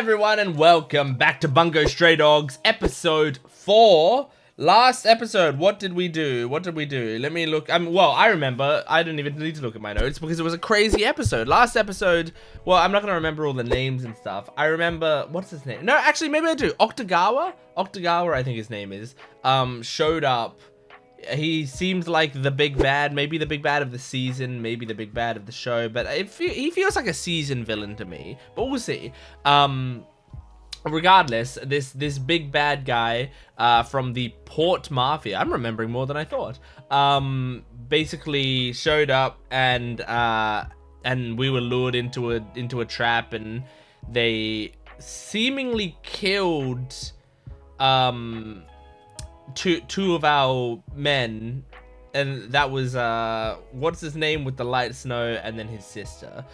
everyone, and welcome back to Bungo Stray Dogs, episode 4. Last episode, what did we do? Let me look. Well, I remember. I didn't even need to look at my notes because it was a crazy episode. Last episode, well, I'm not going to remember all the names and stuff. I remember, what's his name? No, actually, maybe I do. Octagawa, I think his name is, showed up. He seems like the big bad, maybe the big bad of the season, maybe the big bad of the show, but he feels like a season villain to me, but we'll see. Regardless, this big bad guy from the Port Mafia, I'm remembering more than I thought, basically showed up, and we were lured into a trap, and they seemingly killed two of our men, and that was what's his name with the light snow, and then his sister.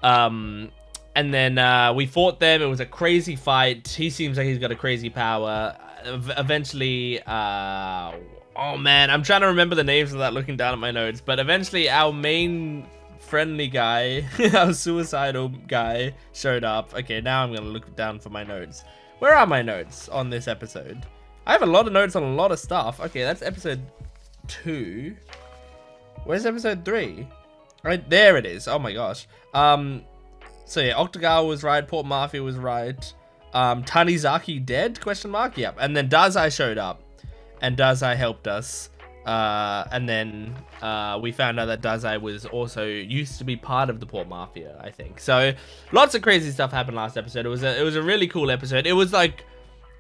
And then we fought them. It was a crazy fight. He seems like he's got a crazy power. Eventually, oh man, I'm trying to remember the names of that looking down at my notes. But eventually, our main friendly guy, our suicidal guy, showed up. Okay, now I'm gonna look down for my notes. Where are my notes on this episode? I have a lot of notes on a lot of stuff. Okay, that's episode 2. Where's episode 3? Right there it is. Oh my gosh. So yeah, Octagawa was right. Port Mafia was right. Tanizaki dead? Question mark. Yep. And then Dazai showed up, and Dazai helped us. And then we found out that Dazai was also used to be part of the Port Mafia, I think. So lots of crazy stuff happened last episode. It was a really cool episode.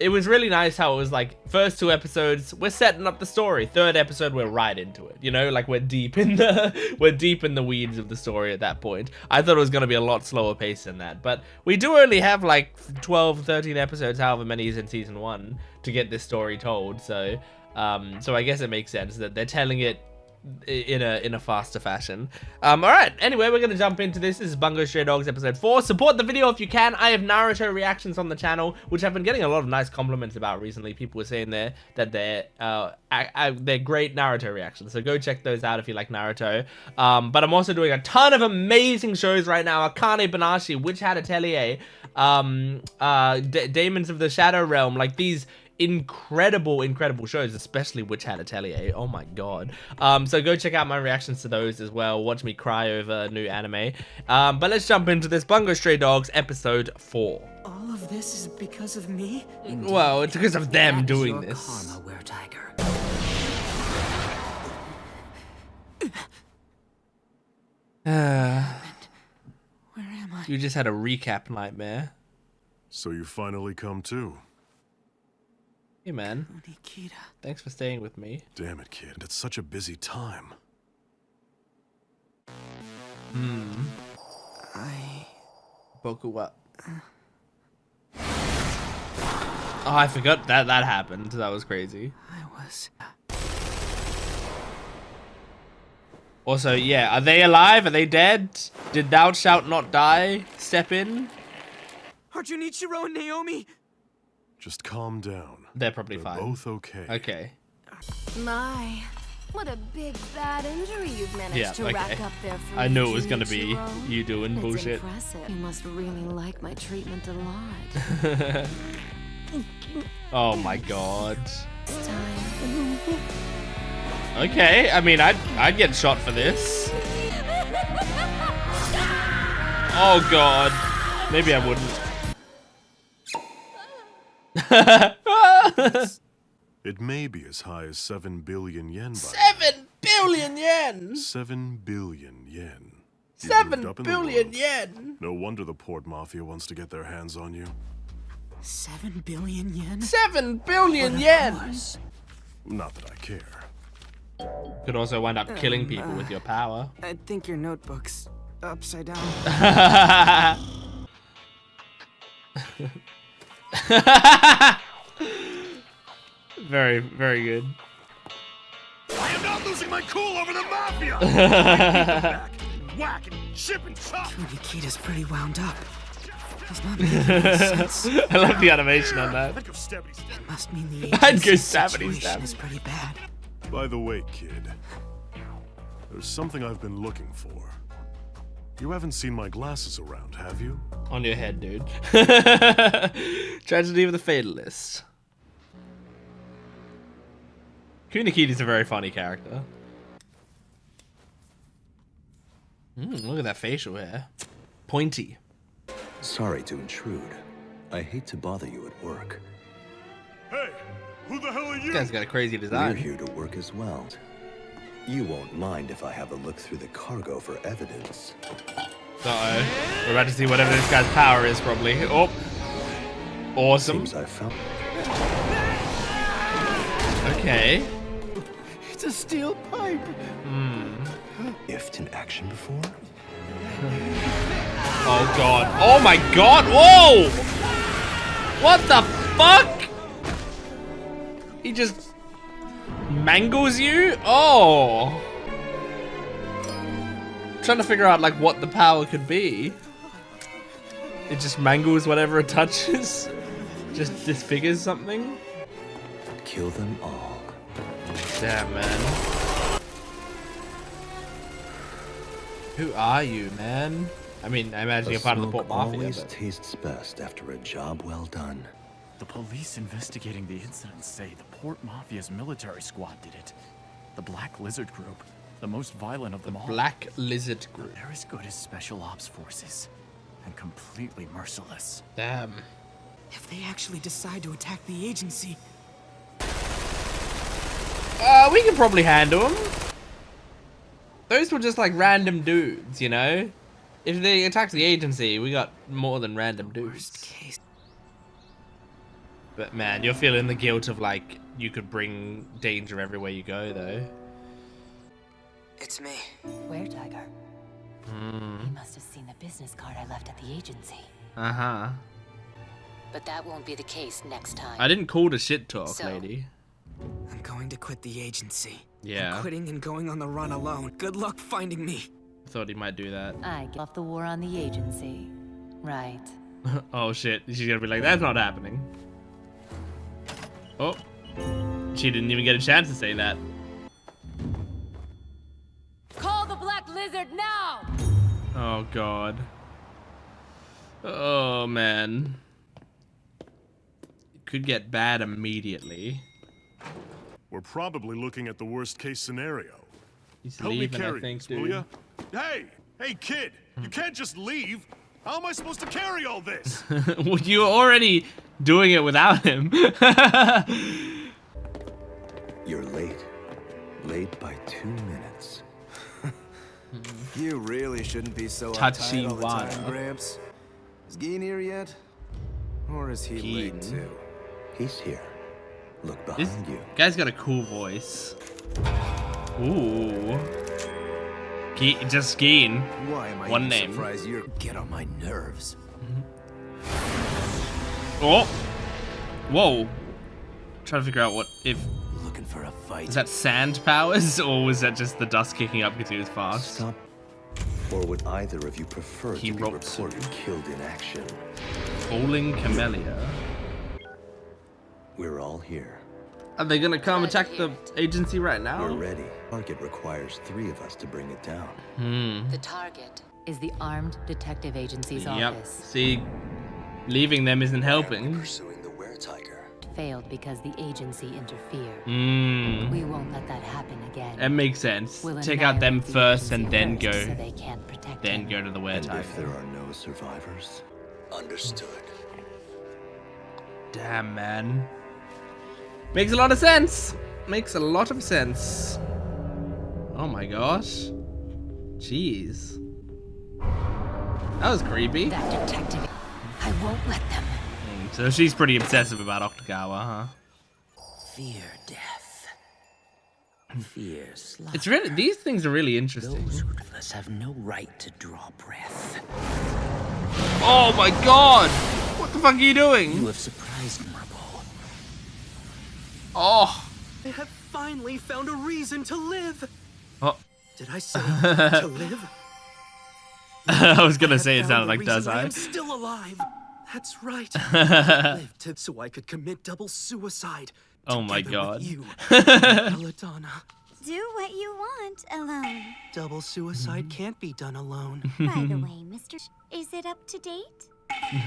It was really nice how it was like, first 2 episodes, we're setting up the story. 3rd episode, we're right into it. You know, like we're deep in the weeds of the story at that point. I thought it was going to be a lot slower pace than that. But we do only have like 12, 13 episodes, however many is in season 1, to get this story told. So I guess it makes sense that they're telling it in a faster fashion. All right, anyway, we're gonna jump into this. This is Bungo Stray Dogs episode 4. Support the video if you can. I have Naruto reactions on the channel, which I've been getting a lot of nice compliments about recently. People were saying that they're great Naruto reactions, so go check those out if you like Naruto. But I'm also doing a ton of amazing shows right now. Akane Banashi, Witch Hat Atelier, Demons of the Shadow Realm, like these incredible shows, especially Witch Hat Atelier. Oh my god. So go check out my reactions to those as well. Watch me cry over a new anime. But let's jump into this Bungo Stray Dogs episode 4. All of this is because of me? Indeed. Well, it's because of them doing this. Karma, Were-Tiger. Where am I? You just had a recap nightmare. So you finally come to. Hey man, Nikita. Thanks for staying with me. Damn it, kid. It's such a busy time. Boku what? Oh, I forgot that happened. That was crazy. Also, yeah, are they alive? Are they dead? Did thou shalt not die step in? Are Junichiro and Naomi? Just calm down. They're probably They're fine. both okay. Okay. My, what a big bad injury you've managed to rack up there for I knew it was gonna be you doing It's bullshit. Impressive. You must really like my treatment a lot. Oh my god. It's time. Okay, I mean, I'd get shot for this. Oh god. Maybe I wouldn't. It may be as high as 7 billion yen by 7 billion yen! 7 billion yen. You 7 moved up in the billion world. yen! No wonder the Port Mafia wants to get their hands on you. 7 billion yen? 7 billion yen! Not that I care. Could also wind up killing people with your power. I think your notebook's upside down. Very, very good. I am not losing my cool over the Mafia! Back, whack, and chip and chop! Nikita's pretty wound up. He's not making any sense. I love the animation on that. I'd go stabbity stab. It must mean the I'd go agency's stabbity situation stab. is pretty bad. By the way, kid, there's something I've been looking for. You haven't seen my glasses around, have you? On your head, dude. Tragedy of the Fatalist. Kunikiti's a very funny character. Look at that facial hair. Pointy. Sorry to intrude. I hate to bother you at work. Hey, who the hell are you? This guy's got a crazy We're design. here to work as well. You won't mind if I have a look through the cargo for evidence. Uh-oh. We're about to see whatever this guy's power is, probably. Oh. Awesome. Seems I found. Okay. It's a steel pipe. Ifed in action before? Oh, God. Oh, my God. Whoa! What the fuck? He just mangles you? Oh. Trying to figure out, like, what the power could be. It just mangles whatever it touches. Just disfigures something. Kill them all. Damn, man. Who are you, man? I mean, I imagine you're part of the Port Mafia. Always But... tastes best after a job well done. The police investigating the incident say the Port Mafia's military squad did it. The Black Lizard Group, the most violent of them all. Black Lizard Group. They're as good as special ops forces, and completely merciless. Damn. If they actually decide to attack the agency, We can probably handle them. Those were just like random dudes, you know? If they attack the agency, we got more than random dudes. worst case. But man, you're feeling the guilt of like, you could bring danger everywhere you go though. It's me. Where, Tiger? He must have seen the business card I left at the agency. Uh-huh. But that won't be the case next time. I didn't call to shit talk, So- lady. I'm going to quit the agency. Yeah. I'm quitting and going on the run alone. Good luck finding me. Thought he might do that. I get off the war on the agency. Right. Oh shit, she's gonna be like, that's not happening. Oh. She didn't even get a chance to say that. Call the Black Lizard now! Oh god. Oh man. It could get bad immediately. We're probably looking at the worst case scenario. He's Help me leaving, carry I think, this, will dude. ya? Hey! Hey, kid! You can't just leave! How am I supposed to carry all this? Well, you were already doing it without him. You're late. Late by 2 minutes. You really shouldn't be so Touchy uptight all the time, water. Gramps. Is Geen here yet? Or is he late Geen? too? He's here. Look This behind you. guy's got a cool voice. Ooh. Just Geen. Why am I One even name. surprised you're get on my nerves? Oh. Whoa. Trying to figure out what if Looking for a fight? is that sand powers or was that just the dust kicking up because he was fast? Stop. Or would either of you prefer He to be wrote to- reported killed in action? Falling Camellia. We're all here. Are they gonna come attack the agency right We're now? ready. Target requires 3 of us to bring it down. The target is the Armed Detective Agency's Yep. office. See, leaving them isn't helping. Pursuing the were-tiger. Failed because the agency interfered. Hmm. We won't let that happen again. That makes sense. We'll Take out them annihilate the first and agency then first go. So they can't protect Then him. go to the And were-tiger. if there are no survivors? Understood. Damn, man. Makes a lot of sense. Makes a lot of sense. Oh my gosh. Jeez. That was creepy. That detective, I won't let them. So she's pretty obsessive about Okagawa, huh? Fear death. Fear slaughter. It's really, these things are really interesting. Those ruthless have no right to draw breath. Oh my god! What the fuck are you You doing? have surprised Marble. Oh. I have finally found a reason to live. Oh. Did I say to live? I was gonna say I it have sounded found like the does reason I? am still alive. That's right. I lived so I could commit double suicide. Oh my together god. with you, Belladonna. Do what you want alone. Double suicide can't be done alone. By the way, Mr. Is it up to date?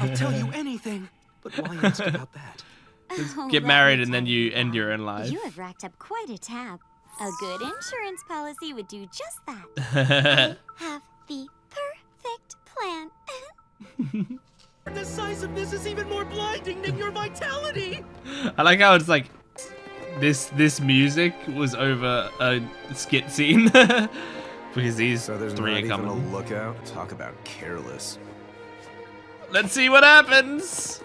I'll tell you anything, but why ask about that? Just Oh, get let married me and then tell you you end now. your own life. You have racked up quite a tab. A good insurance policy would do just that. I have the perfect plan. Decisiveness is even more blinding than your vitality. I like how it's like this music was over a skit scene because these So there's three not are even a coming. lookout. Talk about careless. Let's see what happens.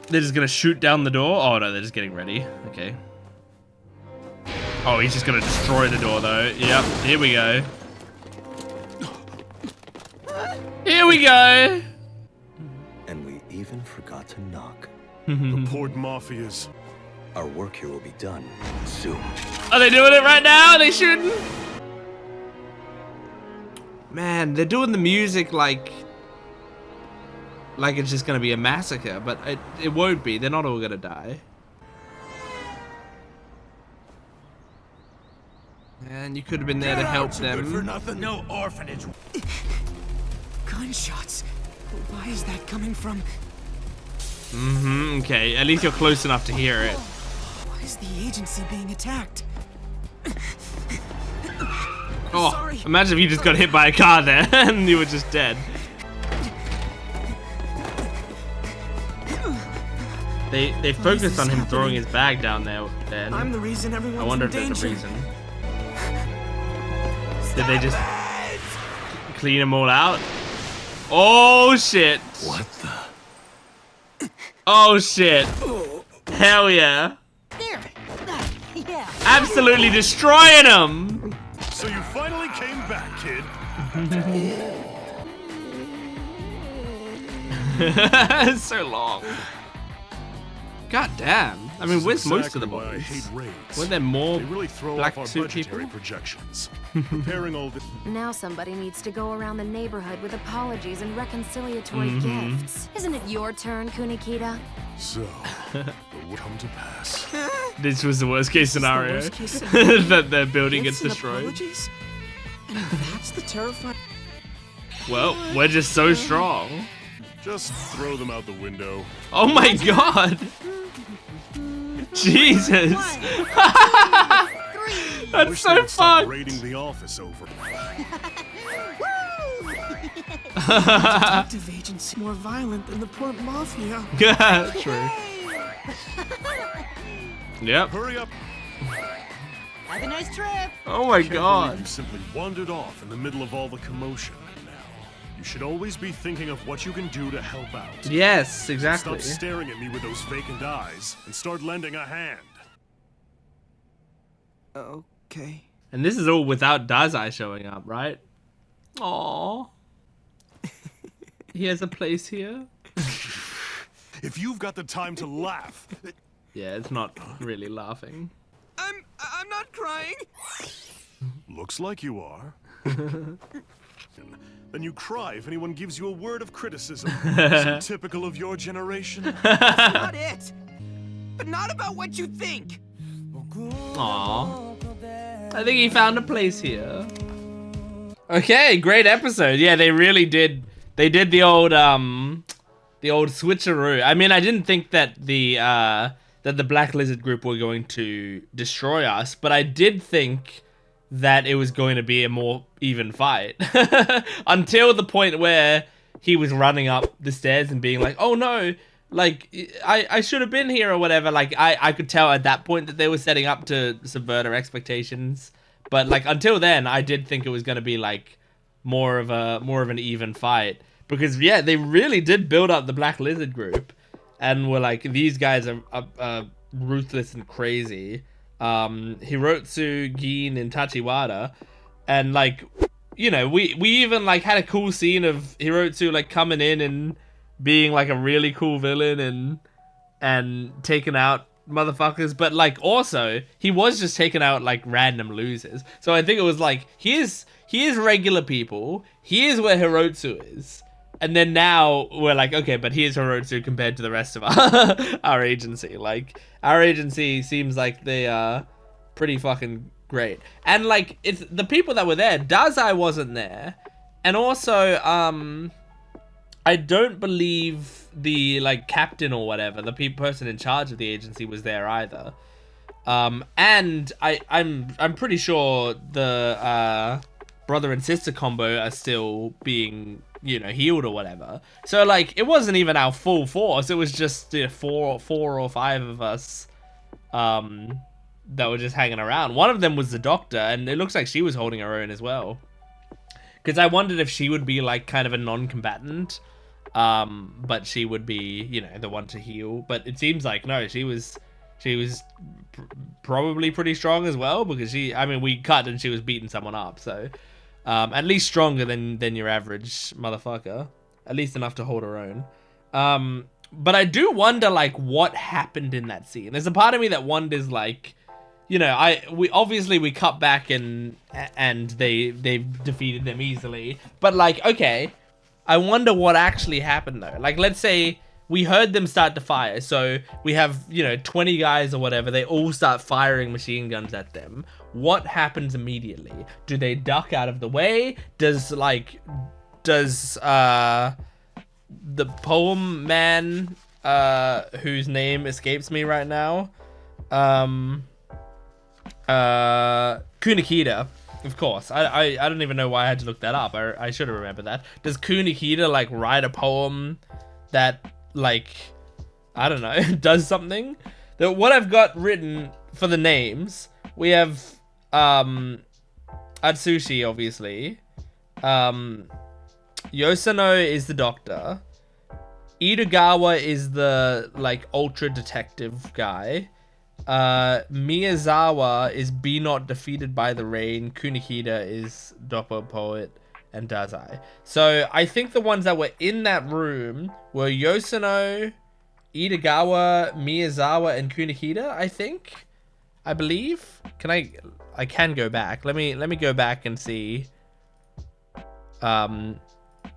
They're just gonna shoot down the door. Oh no, they're just getting ready. Okay. Oh, he's just gonna destroy the door though. Yep, here we go. Here we go. And we even forgot to knock. The Port Mafias. Our work here will be done soon. Are they doing it right now? Are they shooting? Man, they're doing the music like it's just gonna be a massacre, but it won't be. They're not all gonna die. And you could have been there to help Good for them. nothing. No orphanage. Gunshots. Why is that coming from? Okay, at least you're close enough to hear it. Why is the agency being attacked? Oh, Sorry. imagine if you just got hit by a car there and you were just dead. They focused on him throwing his bag down there then. I'm the reason everyone's I wonder in if there's danger. a reason. Did they just clean them all out? Oh shit. What the? Oh shit. Hell yeah. There. Yeah. Absolutely destroying them. So you finally came back, kid. It's so long. God damn. I mean, This where's is most of the exactly why I boys? hate raids. Weren't there more They really throw black off our suit budgetary people? projections. Preparing all this. Now somebody needs to go around the neighborhood with apologies and reconciliatory Mm-hmm. gifts. Isn't it your turn, Kunikita? So, it would come to pass. This was the worst case scenario. worst case scenario. That their building gets Gifts and destroyed. apologies? And that's the terrifying. Well, we're just so strong. Just throw them out the window. Oh my god! Jesus! That's Wish so they'd stop fucked! raiding the office over. Detective agency more violent than the Port Mafia. Yeah, true. Yep. Hurry up! Have a nice trip. Oh my Can't believe god. you simply wandered off in the middle of all the commotion. Now, you should always be thinking of what you can do to help out. Yes, exactly. Stop staring at me with those vacant eyes and start lending a hand. Okay. And this is all without Dazai showing up, right? Aww. He has a place here. If you've got the time to laugh, Yeah, it's not really laughing. I'm not crying. looks like you are. Then you cry if anyone gives you a word of criticism. So typical of your generation. Not it. But not about what you think. Aww. I think he found a place here. Okay, great episode. Yeah, they really did. They did the old switcheroo. I mean, I didn't think that the Black Lizard group were going to destroy us, but I did think that it was going to be a more even fight. Until the point where he was running up the stairs and being like, oh no, like, I should have been here or whatever. Like, I could tell at that point that they were setting up to subvert our expectations. But, like, until then, I did think it was going to be, like, more of an even fight. Because, yeah, they really did build up the Black Lizard group. And were like, these guys are ruthless and crazy. Hirotsu, Gin, and Tachiwara. And, like, you know, we even, like, had a cool scene of Hirotsu, like, coming in and being, like, a really cool villain and taking out motherfuckers. But, like, also, he was just taking out, like, random losers. So I think it was like, here's regular people. Here's where Hirotsu is. And then now we're like, okay, but here's Hirotsu compared to the rest of our agency. Like, our agency seems like they are pretty fucking great. And like, it's the people that were there. Dazai wasn't there, and also I don't believe the like captain or whatever, the person in charge of the agency was there either. And I'm pretty sure the brother and sister combo are still being, you know, healed or whatever. So like, it wasn't even our full force. It was just, you know, four or five of us that were just hanging around. One of them was the doctor, and it looks like she was holding her own as well. Because I wondered if she would be like kind of a non-combatant, but she would be, you know, the one to heal. But it seems like no, she was probably pretty strong as well, because I mean, we cut and she was beating someone up, so at least stronger than your average motherfucker, at least enough to hold her own. But I do wonder like what happened in that scene. There's a part of me that wonders like, you know, we cut back and they defeated them easily, but like, okay, I wonder what actually happened though. Like, let's say we heard them start to fire, so we have, you know, 20 guys or whatever, they all start firing machine guns at them. What happens immediately? Do they duck out of the way? Does the poem man, whose name escapes me right now, Kunikida, of course. I don't even know why I had to look that up. I should have remembered that. Does Kunikida like write a poem that like, I don't know, does something? What I've got written for the names, we have Atsushi, obviously. Yoshino is the doctor. Itogawa is the like ultra detective guy. Miyazawa is Be Not Defeated by the Rain. Kunikida is Doppo Poet, and Dazai. So I think the ones that were in that room were Yoshino, Itogawa, Miyazawa, and Kunikida, I believe. I can go back. Let me go back and see.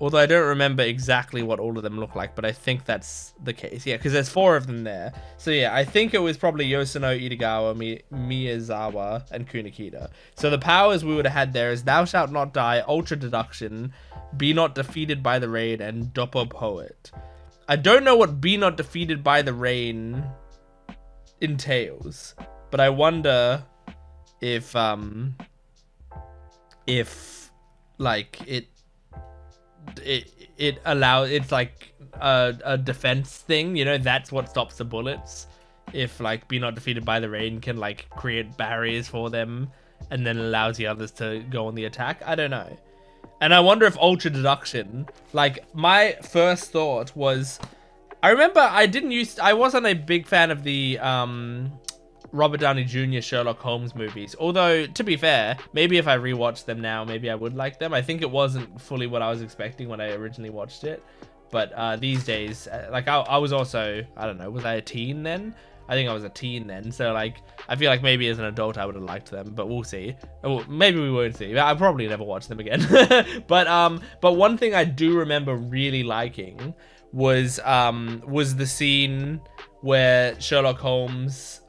Although I don't remember exactly what all of them look like, but I think that's the case. Yeah, because there's 4 of them there. So yeah, I think it was probably Yoshino, Itogawa, Miyazawa, and Kunikida. So the powers we would have had there is Thou Shalt Not Die, Ultra Deduction, Be Not Defeated by the Rain, and Doppo Poet. I don't know what Be Not Defeated by the Rain entails, but I wonder if like it allows, it's like a defense thing, you know, that's what stops the bullets. If like Be Not Defeated by the Rain can like create barriers for them and then allows the others to go on the attack. I don't know. And I wonder if Ultra Deduction, like my first thought was, I remember I wasn't a big fan of the Robert Downey Jr. Sherlock Holmes movies. Although, to be fair, maybe if I rewatched them now, maybe I would like them. I think it wasn't fully what I was expecting when I originally watched it. But these days, like I was also, I don't know, was I a teen then? I think I was a teen then. So like, I feel like maybe as an adult I would have liked them, but we'll see. Well, maybe we won't see. I'll probably never watch them again. But one thing I do remember really liking was the scene where Sherlock Holmes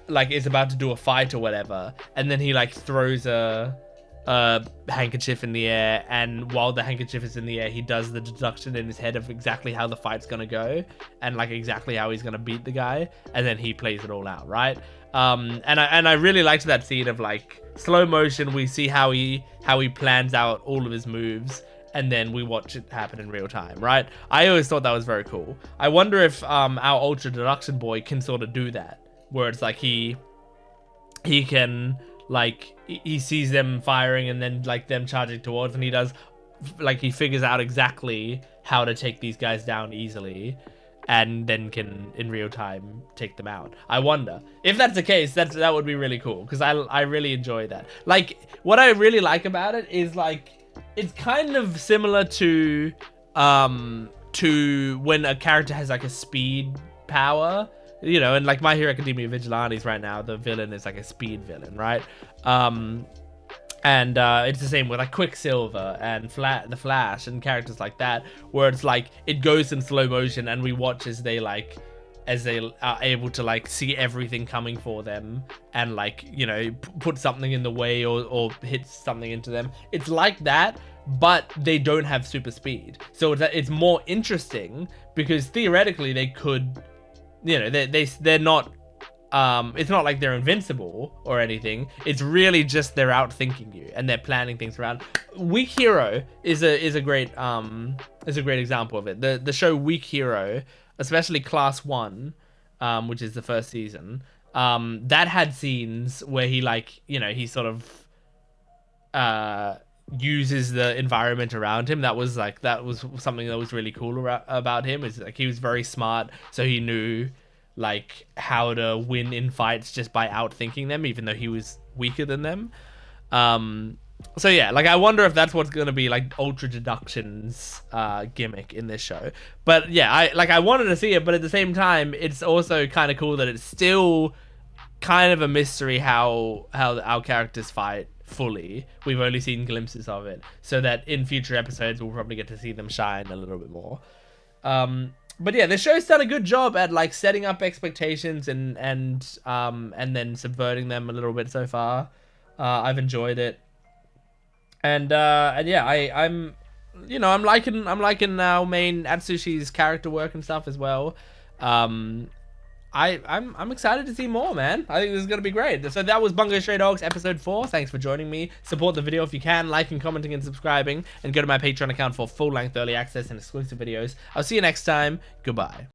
like is about to do a fight or whatever, and then he like throws a handkerchief in the air, and while the handkerchief is in the air, he does the deduction in his head of exactly how the fight's gonna go and like exactly how he's gonna beat the guy, and then he plays it all out, right? And I really liked that scene of like slow motion. We see how he plans out all of his moves, and then we watch it happen in real time, right? I always thought that was very cool. I wonder if our Ultra Deduction boy can sort of do that, where it's like he can, like, he sees them firing and then like them charging towards, and he does, like, he figures out exactly how to take these guys down easily, and then can in real time take them out. I wonder if that's the case. That would be really cool, because I really enjoy that. Like, what I really like about it is like, it's kind of similar to when a character has like a speed power, you know, and like My Hero Academia Vigilantes right now, the villain is like a speed villain, right? And it's the same with like Quicksilver and the Flash and characters like that, where it's like it goes in slow motion and we watch as they are able to like see everything coming for them and like, you know, put something in the way or hit something into them. It's like that, but they don't have super speed, so it's more interesting because theoretically they could, you know, they're not. It's not like they're invincible or anything. It's really just they're outthinking you and they're planning things around. Weak Hero is a great example of it. The show Weak Hero, especially Class 1, which is the first season, that had scenes where he, like, you know, he sort of uses the environment around him. That was something that was really cool about him. Is like he was very smart, so he knew like how to win in fights just by outthinking them, even though he was weaker than them. So yeah, like I wonder if that's what's gonna be like Ultra Deduction's gimmick in this show. But yeah, I wanted to see it, but at the same time, it's also kind of cool that it's still kind of a mystery how our characters fight fully. We've only seen glimpses of it, so that in future episodes we'll probably get to see them shine a little bit more. But yeah, the show's done a good job at like setting up expectations and then subverting them a little bit so far. I've enjoyed it, and yeah, I'm liking our main Atsushi's character work and stuff as well. I'm excited to see more, man. I think this is gonna be great. So that was Bungo Stray Dogs episode 4. Thanks for joining me. Support the video if you can, liking, commenting, and subscribing, and go to my Patreon account for full-length early access and exclusive videos. I'll see you next time. Goodbye.